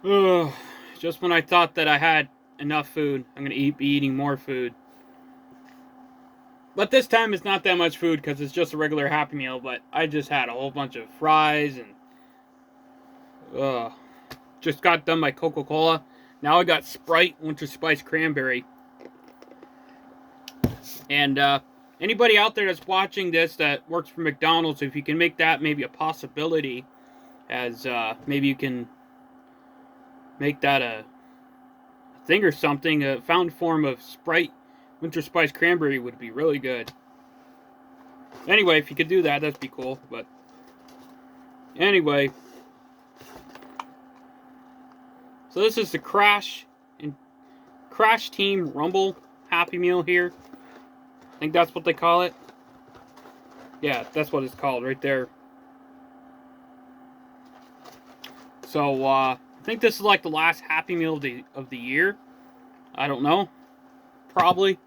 Ugh, just when I thought that I had enough food, I'm going to be eating more food. But this time it's not that much food because it's just a regular Happy Meal, but I just had a whole bunch of fries and just got done my Coca-Cola. Now I got Sprite Winter Spice Cranberry. And anybody out there that's watching this that works for McDonald's, if you can make that maybe a possibility, as maybe you can make that a thing or something, a fountain form of Sprite Winter Spice Cranberry would be really good. Anyway, if you could do that, that'd be cool. But anyway, so this is the Crash Team Rumble Happy Meal here. I think that's what they call it. Yeah, that's what it's called right there. So I think this is like the last Happy Meal of the year. I don't know. Probably.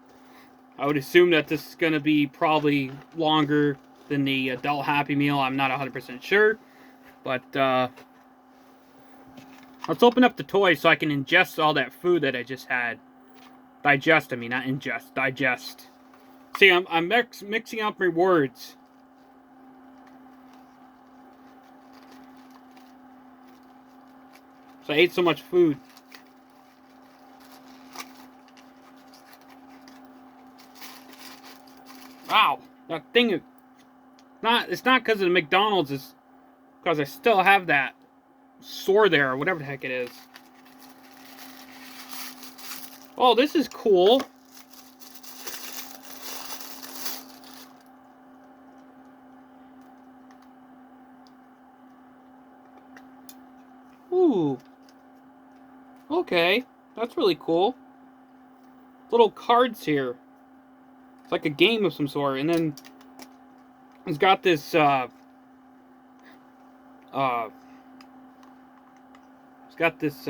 I would assume that this is going to be probably longer than the adult Happy Meal. I'm not 100% sure. But let's open up the toy so I can ingest all that food that I just had. Digest, I mean, not ingest. Digest. See, I'm mixing up my words. So I ate so much food. Wow, that thing is it's not because of the McDonald's, it's because I still have that sore there, or whatever the heck it is. Oh, this is cool. Ooh. Okay, that's really cool. Little cards here. It's like a game of some sort, and then it's got this it's got this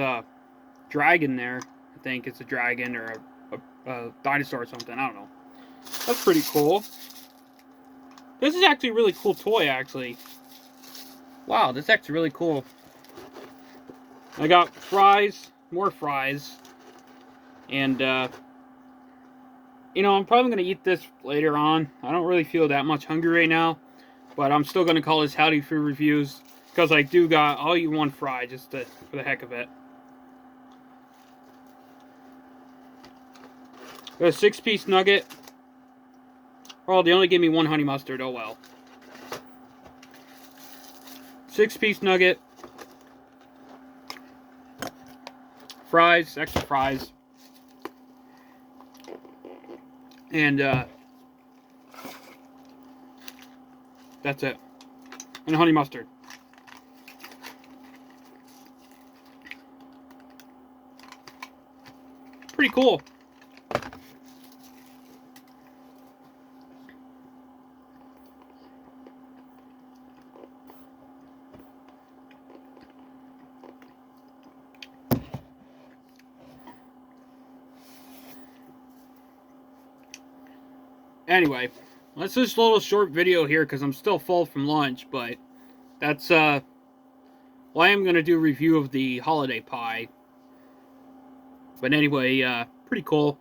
dragon there. I think it's a dragon or a dinosaur or something. I don't know. That's pretty cool. This is actually a really cool toy, actually. Wow, this is actually really cool. I got fries, more fries, and you know, I'm probably gonna eat this later on. I don't really feel that much hungry right now, but I'm still gonna call this Howdy Food Reviews because I do got all you one fry just for the heck of it. Got a 6-piece nugget. Oh, they only gave me one honey mustard. Oh well. 6-piece nugget. Fries, extra fries. And that's it. And honey mustard. Pretty cool. Anyway, that's just a little short video here because I'm still full from lunch, but that's well, I am gonna do a review of the holiday pie. But anyway, pretty cool.